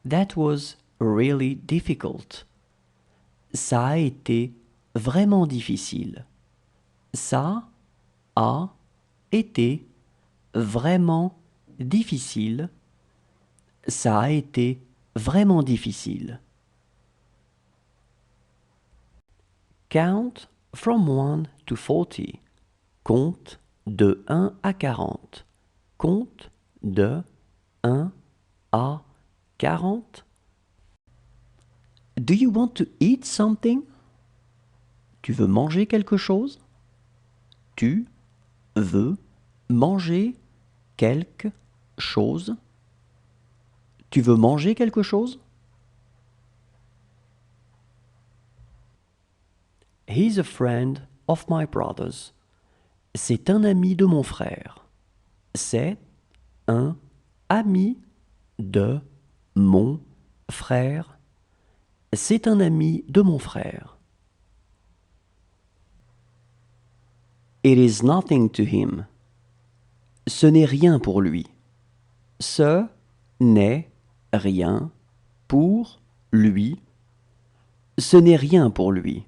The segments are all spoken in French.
That was really difficult. Ça a été vraiment difficile. Ça a été vraiment difficile. Ça a été vraiment difficile. Count from 1 to 40. Compte de 1 à 40. Compte de 1 à 40. Do you want to eat something? Tu veux manger quelque chose? Tu veux manger quelque chose? Tu veux manger quelque chose? He's a friend of my brother's. C'est un ami de mon frère. C'est un ami de mon frère. C'est un ami de mon frère. It is nothing to him. Ce n'est rien pour lui. Ce n'est rien pour lui. Ce n'est rien pour lui.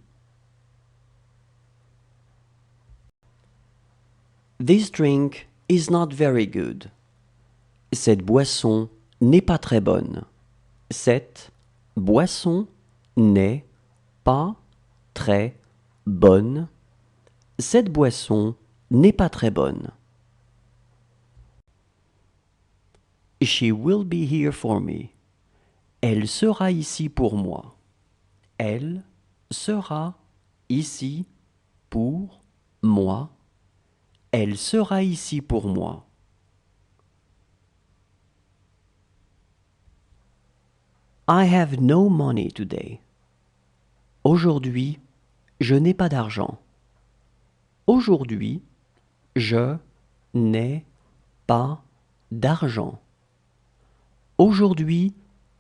This drink is not very good. Cette boisson n'est pas très bonne. Cette boisson n'est pas très bonne. Cette boisson n'est pas très bonne. She will be here for me. Elle sera ici pour moi. Elle sera ici pour moi. Elle sera ici pour moi. I have no money today. Aujourd'hui, je n'ai pas d'argent. Aujourd'hui, je n'ai pas d'argent. Aujourd'hui,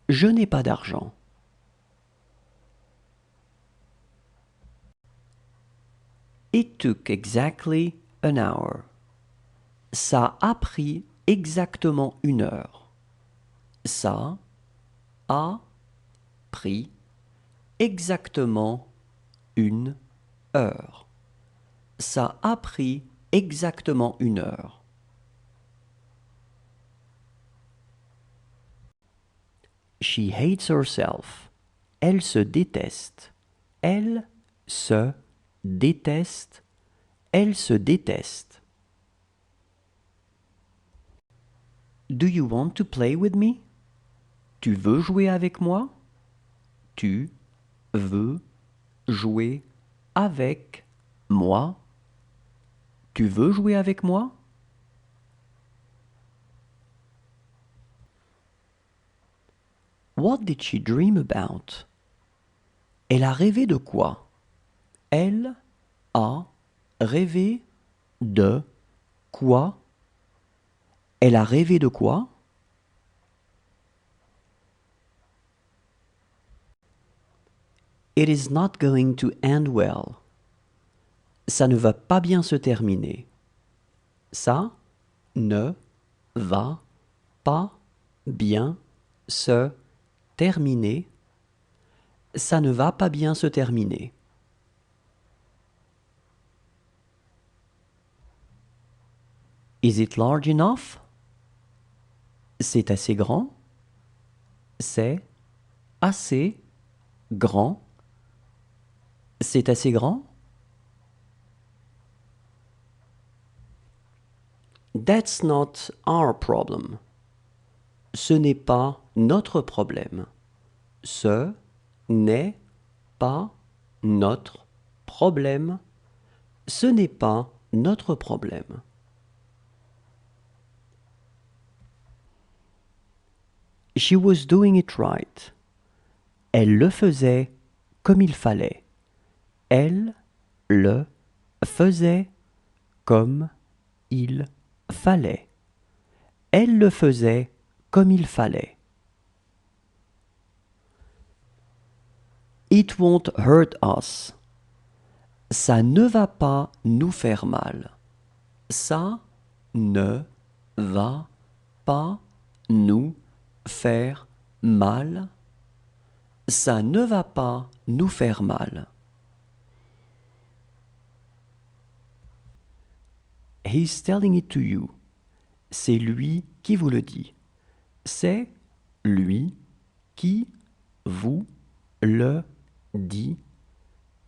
je n'ai pas d'argent. It took exactly an hour. Ça a pris exactement 1 heure. Ça a pris exactement 1 heure. Ça a pris exactement 1 heure. She hates herself. Elle se déteste. Elle se déteste. Elle se déteste. Do you want to play with me? Tu veux jouer avec moi? Tu veux jouer avec moi? Tu veux jouer avec moi? What did she dream about? Elle a rêvé de quoi? Elle a rêvé de quoi? Elle a rêvé de quoi? It is not going to end well. Ça ne va pas bien se terminer. Ça ne va pas bien se terminer. Ça ne va pas bien se terminer. Is it large enough? C'est assez grand. C'est assez grand. C'est assez grand. That's not our problem. Ce n'est pas notre problème. Ce n'est pas notre problème. Ce n'est pas notre problème. She was doing it right. Elle le faisait comme il fallait. Elle le faisait comme il fallait. Elle le faisait comme il fallait. It won't hurt us. Ça ne va pas nous faire mal. Ça ne va pas nous faire mal. Ça ne va pas nous faire mal. He's telling it to you. C'est lui qui vous le dit. C'est lui qui vous le dit.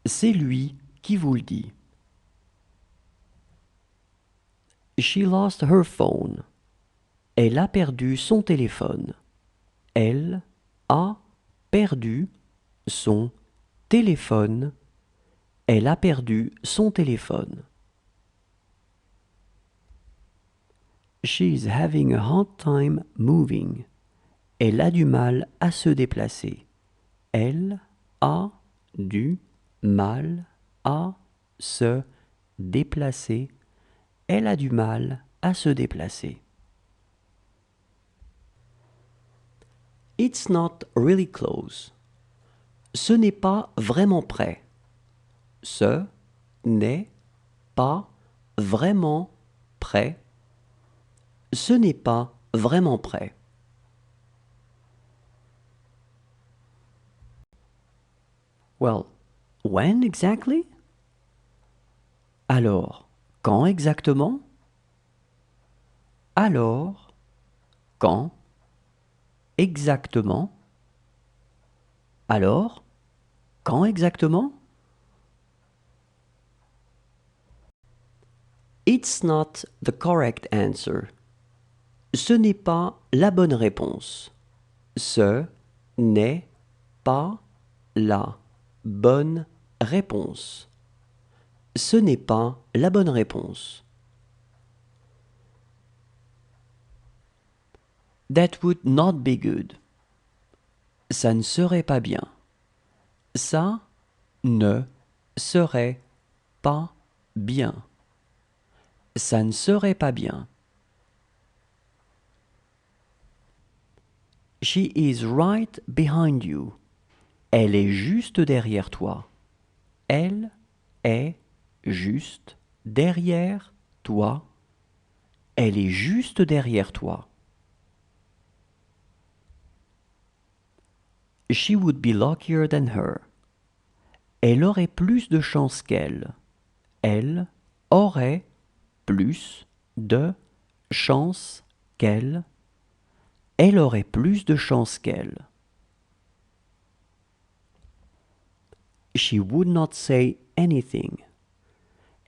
C'est lui qui vous le dit. She lost her phone. Elle a perdu son téléphone. Elle a perdu son téléphone. Elle a perdu son téléphone. She's having a hard time moving. Elle a du mal à se déplacer. Elle a du mal à se déplacer. Elle a du mal à se déplacer. It's not really close. Ce n'est pas vraiment près. Ce n'est pas vraiment près. Ce n'est pas vraiment près. Well, when exactly? Alors, quand exactement? Alors, quand exactement? Alors, quand exactement? It's not the correct answer. Ce n'est pas la bonne réponse. Ce n'est pas la bonne réponse. Ce n'est pas la bonne réponse. That would not be good. Ça ne serait pas bien. Ça ne serait pas bien. Ça ne serait pas bien. She is right behind you. Elle est juste derrière toi. Elle est juste derrière toi. Elle est juste derrière toi. She would be luckier than her. Elle aurait plus de chance qu'elle. Elle aurait plus de chance qu'elle. Elle aurait plus de chance qu'elle. She would not say anything.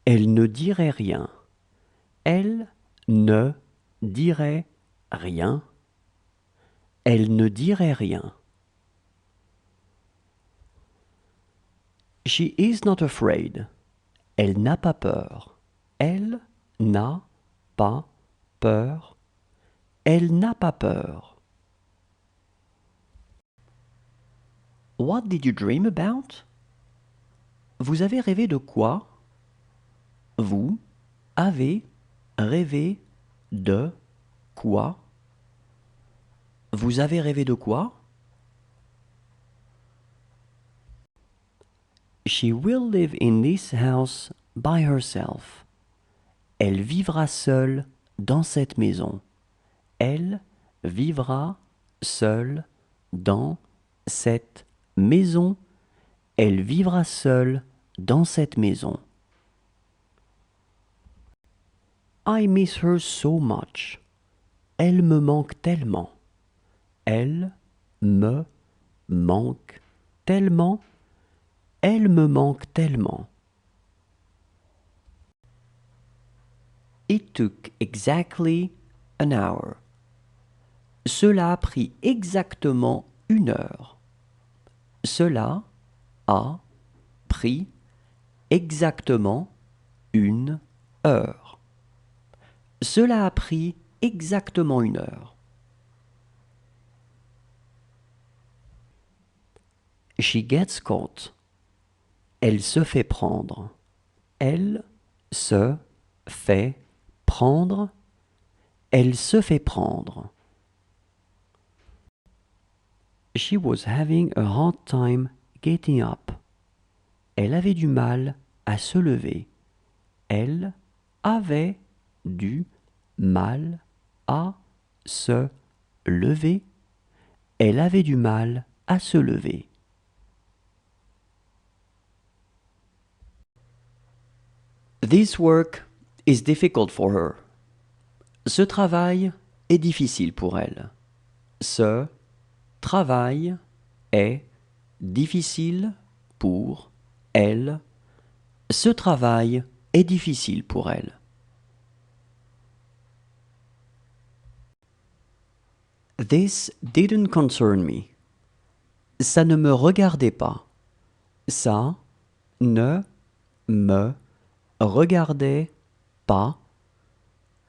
Elle ne dirait rien. Elle ne dirait rien. Elle ne dirait rien. She is not afraid. Elle n'a pas peur. Elle n'a pas peur. Elle n'a pas peur. What did you dream about? Vous avez rêvé de quoi? Vous avez rêvé de quoi? Vous avez rêvé de quoi? She will live in this house by herself. Elle vivra seule dans cette maison. Elle vivra seule dans cette maison. Elle vivra seule dans cette maison. I miss her so much. Elle me manque tellement. Elle me manque tellement. Elle me manque tellement. It took exactly an hour. Cela a pris exactement 1 heure. Cela a pris exactement 1 heure. Cela a pris exactement 1 heure. She gets caught. Elle se fait prendre. Elle se fait prendre. Elle se fait prendre. She was having a hard time getting up. Elle avait du mal à se lever. Elle avait du mal à se lever. Elle avait du mal à se lever. This work is difficult for her. Ce travail est difficile pour elle. Ce travail est difficile pour elle. Ce travail est difficile pour elle. This didn't concern me. Ça ne me regardait pas. Ça ne me regardait pas.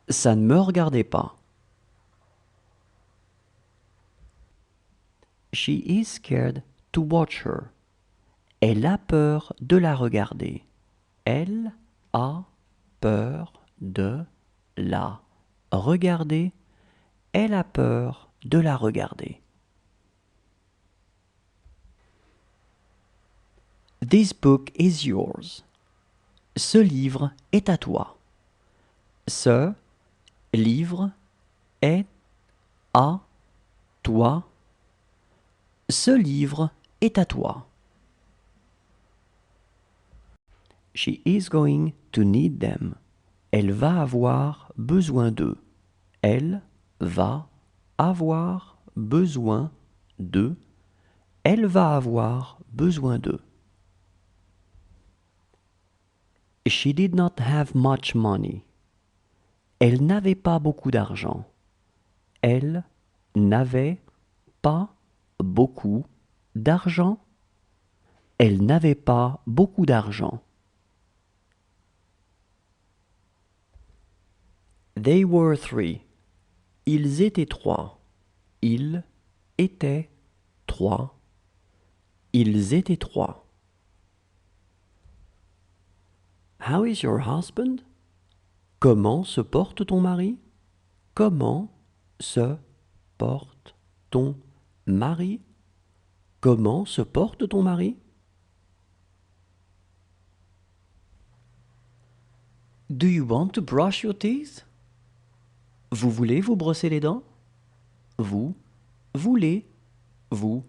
Ça ne me regardait pas. She is scared to watch her. Elle a peur de la regarder. Elle a peur de la regarder. Elle a peur de la regarder. This book is yours. Ce livre est à toi. Ce livre est à toi. Ce livre est à toi. She is going to need them. Elle va avoir besoin d'eux. Elle va avoir besoin d'eux. Elle va avoir besoin d'eux. She did not have much money. Elle n'avait pas beaucoup d'argent. Elle n'avait pas beaucoup d'argent. Elle n'avait pas beaucoup d'argent. They were three. Ils étaient trois. Ils étaient trois. Ils étaient trois. How is your husband? Comment se porte ton mari? Comment se porte ton mari? Comment se porte ton mari? Do you want to brush your teeth? Vous voulez vous brosser les dents? Vous voulez vous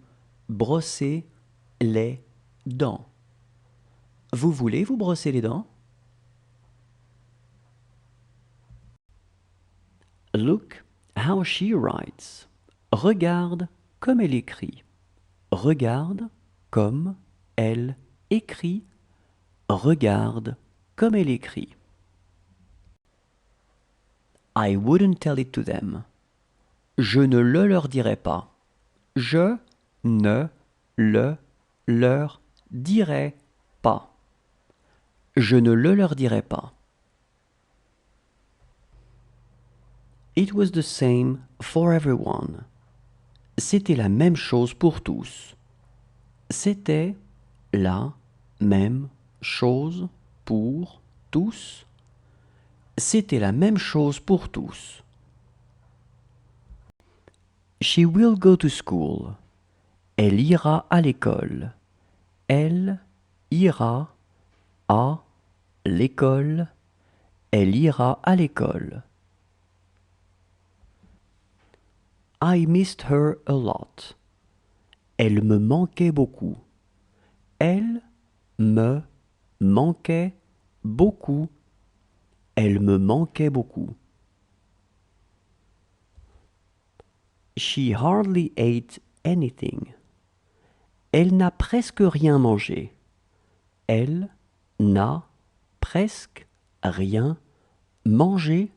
brosser les dents? Vous voulez vous brosser les dents? Look how she writes. Regarde comme elle écrit. Regarde comme elle écrit. Regarde comme elle écrit. I wouldn't tell it to them. Je ne le leur dirai pas. Je ne le leur dirai pas. Je ne le leur dirai pas. It was the same for everyone. C'était la même chose pour tous. C'était la même chose pour tous. C'était la même chose pour tous. She will go to school. Elle ira à l'école. Elle ira à l'école. Elle ira à l'école. I missed her a lot. Elle me manquait beaucoup. Elle me manquait beaucoup. Elle me manquait beaucoup. She hardly ate anything. Elle n'a presque rien mangé. Elle n'a presque rien mangé.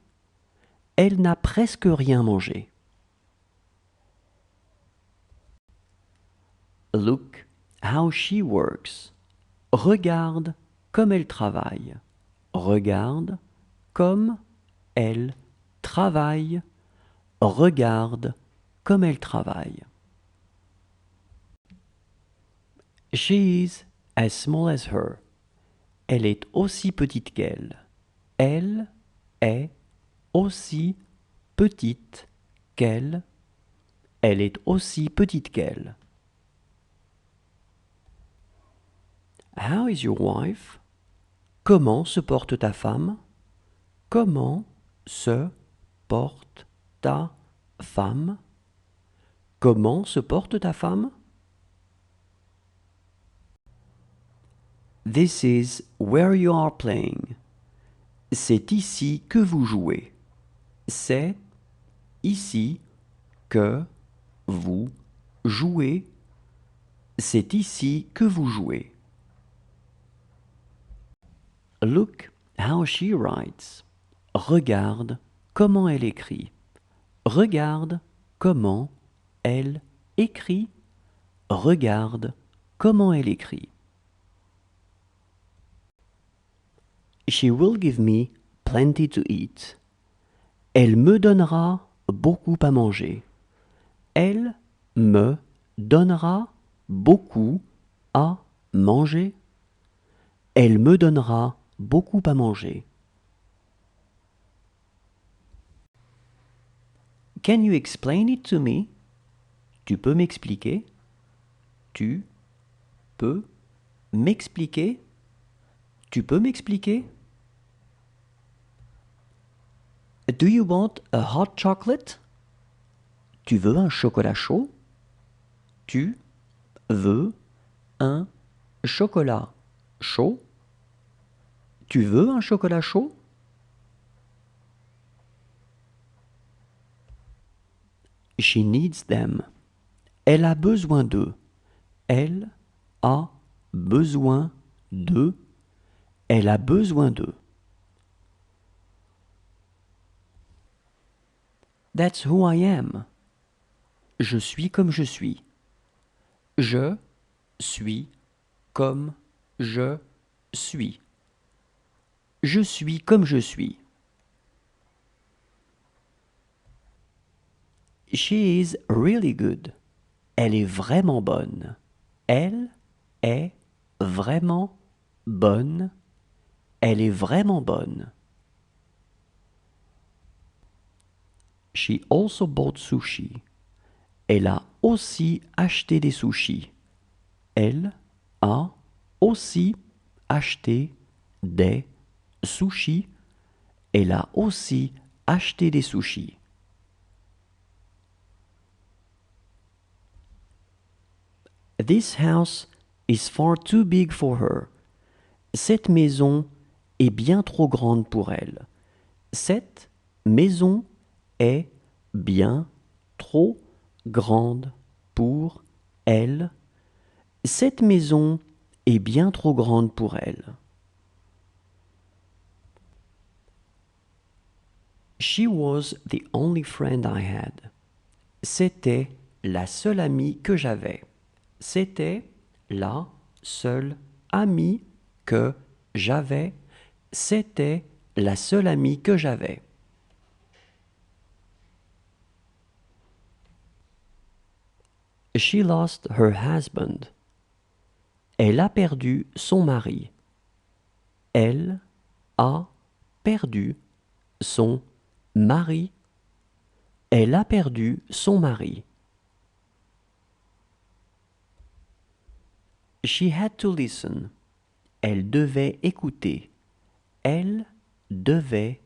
Elle n'a presque rien mangé. Look how she works. Regarde comme elle travaille. Regarde comme elle travaille. Regarde comme elle travaille. She is as small as her. Elle est aussi petite qu'elle. Elle est aussi petite qu'elle. Elle est aussi petite qu'elle. How is your wife? Comment se porte ta femme? Comment se porte ta femme? Comment se porte ta femme? This is where you are playing. C'est ici que vous jouez. C'est ici que vous jouez. C'est ici que vous jouez. Look how she writes. Regarde comment elle écrit. Regarde comment elle écrit. Regarde comment elle écrit. She will give me plenty to eat. Elle me donnera beaucoup à manger. Elle me donnera beaucoup à manger. Elle me donnera beaucoup à manger. Can you explain it to me? Tu peux m'expliquer? Tu peux m'expliquer? Tu peux m'expliquer? Do you want a hot chocolate? Tu veux un chocolat chaud? Tu veux un chocolat chaud? Tu veux un chocolat chaud? She needs them. Elle a besoin d'eux. Elle a besoin d'eux. Elle a besoin d'eux. That's who I am. Je suis comme je suis. Je suis comme je suis. Je suis comme je suis. She is really good. Elle est vraiment bonne. Elle est vraiment bonne. Elle est vraiment bonne. She also bought sushi. Elle a aussi acheté des sushis. Elle a aussi acheté des sushis. Elle a aussi acheté des sushis. This house is far too big for her. Cette maison est bien trop grande pour elle. Cette maison est bien trop grande pour elle. Cette maison est bien trop grande pour elle. She was the only friend I had. C'était la seule amie que j'avais. C'était la seule amie que j'avais. C'était la seule amie que j'avais. She lost her husband. Elle a perdu son mari. Elle a perdu son mari. Elle a perdu son mari. She had to listen. Elle devait écouter. Elle devait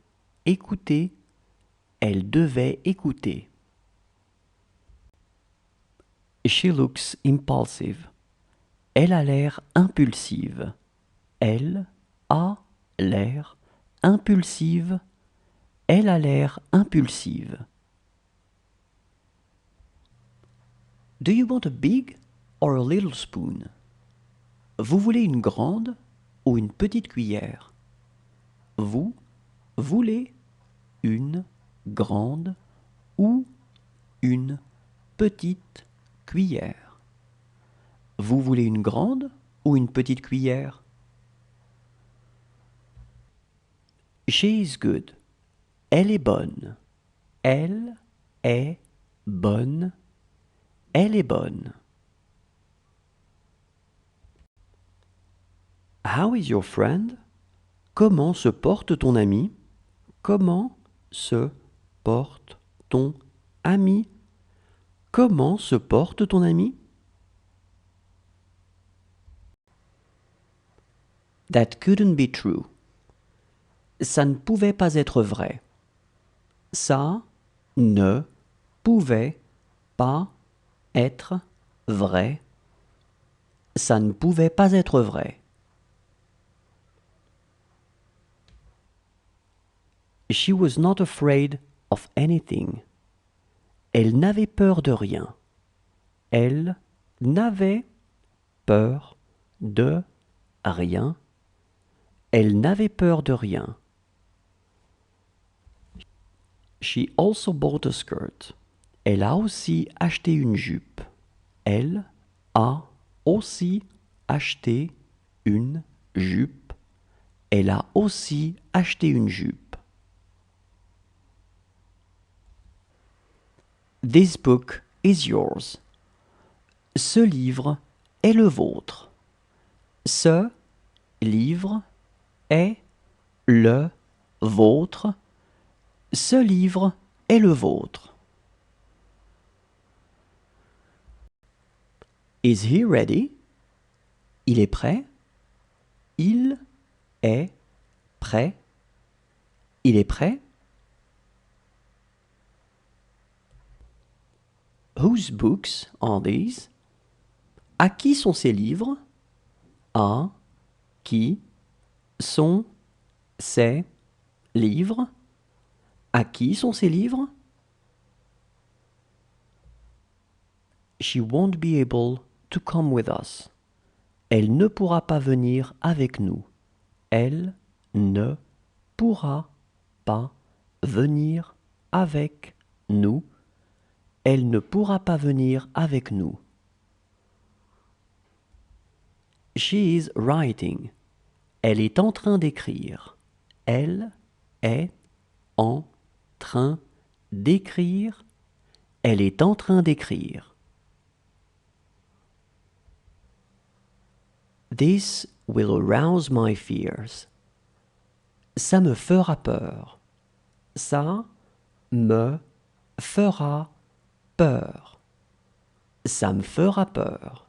écouter. Elle devait écouter. She looks impulsive. Elle a l'air impulsive. Elle a l'air impulsive. Elle a l'air impulsive. Do you want a big or a little spoon? Vous voulez une grande ou une petite cuillère? Vous voulez une grande ou une petite cuillère? Vous voulez une grande ou une petite cuillère? She is good. Elle est bonne. Elle est bonne. Elle est bonne. How is your friend? Comment se porte ton ami? Comment se porte ton ami? Comment se porte ton ami? That couldn't be true. Ça ne pouvait pas être vrai. Ça ne pouvait pas être, vrai. Ça ne pouvait pas être vrai. She was not afraid of anything. Elle n'avait peur de rien. Elle n'avait peur de rien. Elle n'avait peur de rien. She also bought a skirt. Elle a aussi acheté une jupe. Elle a aussi acheté une jupe. Elle a aussi acheté une jupe. This book is yours. Ce livre est le vôtre. Ce livre est le vôtre. Ce livre est le vôtre. Is he ready? Il est prêt? Il est prêt? Il est prêt? Whose books are these? À qui sont ces livres? À qui sont ces livres? À qui sont ces livres? She won't be able to come with us. Elle ne pourra pas venir avec nous. Elle ne pourra pas venir avec nous. Elle ne pourra pas venir avec nous. She is writing. Elle est en train d'écrire. Elle est en train d'écrire. Elle est en train d'écrire. This will arouse my fears. Ça me fera peur. Ça me fera peur. Ça me fera peur.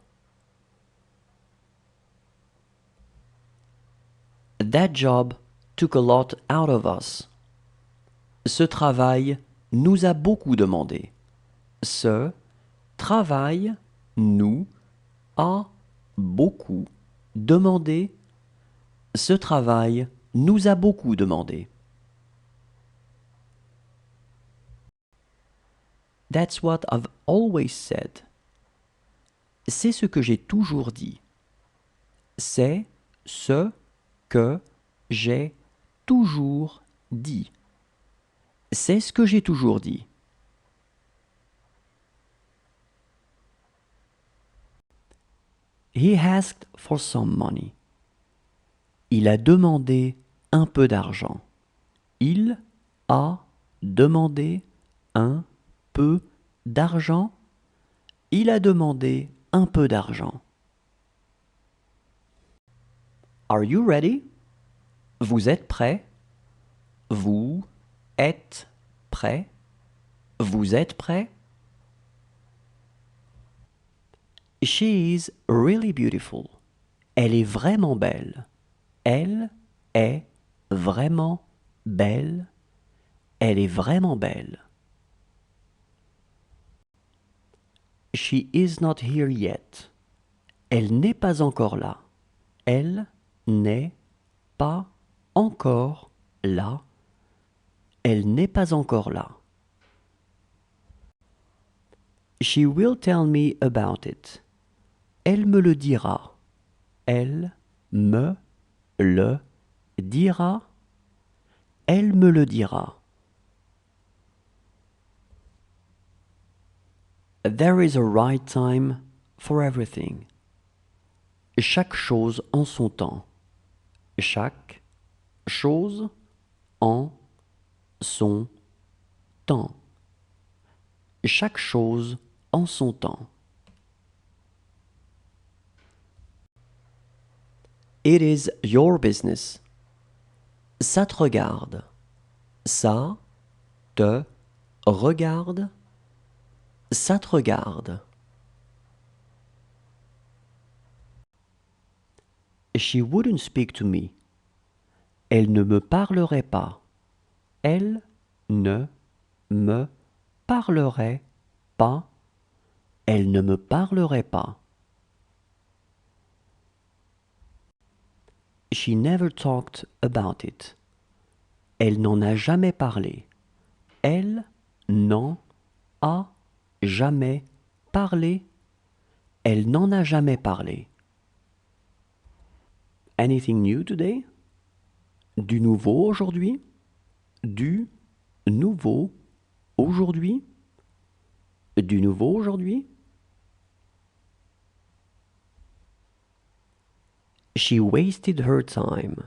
That job took a lot out of us. Ce travail nous a beaucoup demandé. Ce travail nous a beaucoup demandé. Ce travail nous a beaucoup demandé. That's what I've always said. C'est ce que j'ai toujours dit. C'est ce que j'ai toujours dit. C'est ce que j'ai toujours dit. He asked for some money. Il a demandé un peu d'argent. Il a demandé un peu d'argent. Il a demandé un peu d'argent. Are you ready? Vous êtes prêt? Vous êtes prêt? Vous êtes prêt? She is really beautiful. Elle est vraiment belle. Elle est vraiment belle. Elle est vraiment belle. She is not here yet. Elle n'est pas encore là. Elle n'est pas encore là. Elle n'est pas encore là. She will tell me about it. Elle me le dira. Elle me le dira. Elle me le dira. There is a right time for everything. Chaque chose en son temps. Chaque chose en son temps. Chaque chose en son temps. It is your business. Ça te regarde. Ça te regarde. Ça te regarde. She wouldn't speak to me. Elle ne me parlerait pas. Elle ne me parlerait pas. Elle ne me parlerait pas. She never talked about it. Elle n'en a jamais parlé. Elle n'en a jamais parlé. Elle n'en a jamais parlé. Anything new today? Du nouveau aujourd'hui? Du nouveau aujourd'hui? Du nouveau aujourd'hui? She wasted her time.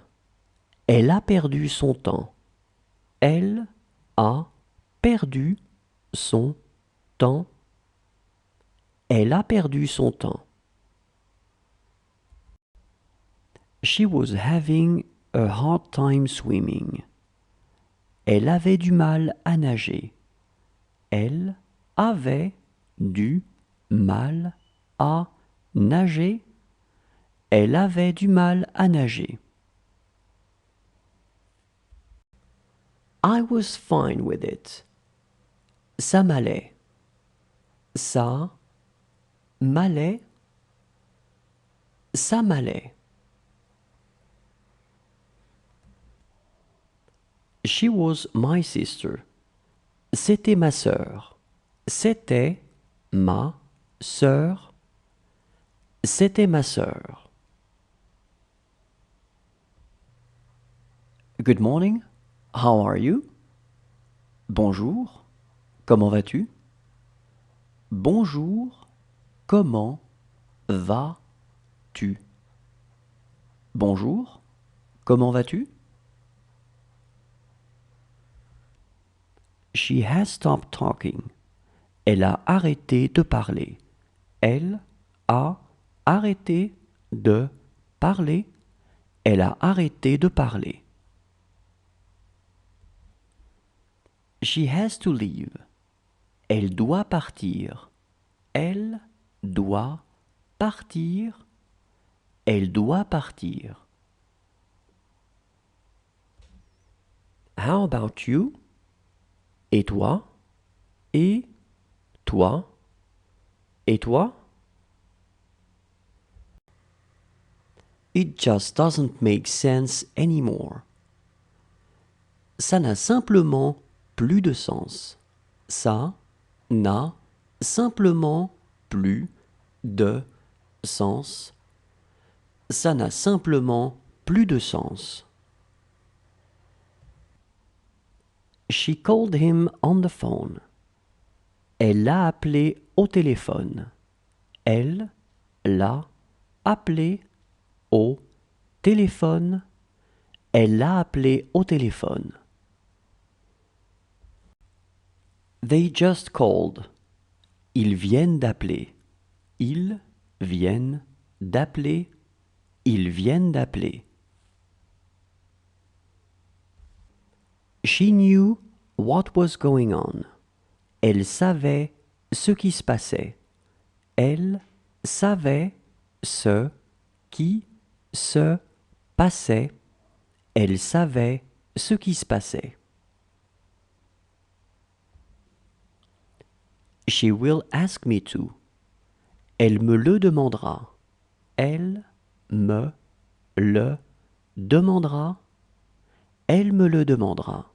Elle a perdu son temps. Elle a perdu son temps. Elle a perdu son temps. She was having a hard time swimming. Elle avait du mal à nager. Elle avait du mal à nager. Elle avait du mal à nager. I was fine with it. Ça m'allait. Ça m'allait. Ça m'allait. She was my sister. C'était ma sœur. C'était ma sœur. C'était ma sœur. Good morning. How are you? Bonjour. Comment vas-tu? Bonjour. Comment vas-tu? Bonjour. Comment vas-tu? She has stopped talking. Elle a arrêté de parler. Elle a arrêté de parler. Elle a arrêté de parler. She has to leave. Elle doit partir. Elle doit partir. Elle doit partir. How about you? Et toi? Et toi? Et toi? It just doesn't make sense anymore. Ça n'a simplement plus de sens. Ça n'a simplement plus de sens. Ça n'a simplement plus de sens. She called him on the phone. Elle l'a appelé au téléphone. Elle l'a appelé au téléphone. Elle l'a appelé au téléphone. They just called. Ils viennent d'appeler. Ils viennent d'appeler. Ils viennent d'appeler. She knew what was going on. Elle savait ce qui se passait. Elle savait ce qui se passait. Elle savait ce qui se passait. She will ask me to. Elle me le demandera. Elle me le demandera. Elle me le demandera.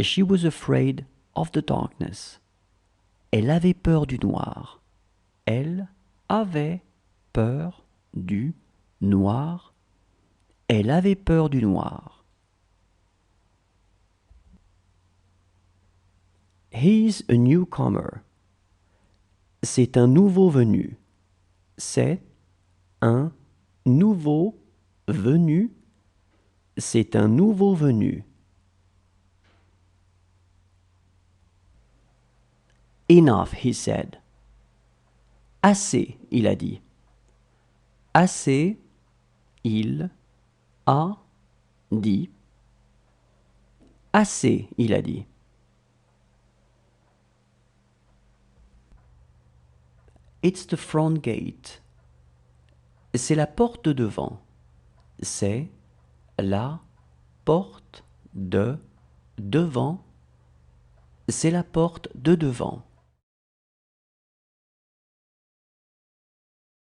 She was afraid of the darkness. Elle avait peur du noir. Elle avait peur du noir. Elle avait peur du noir. He's a newcomer. C'est un nouveau venu. C'est un nouveau venu. C'est un nouveau venu. Enough, he said. Assez, il a dit. Assez, il a dit. Assez, il a dit. It's the front gate. C'est la porte de devant. C'est la porte de devant. C'est la porte de devant.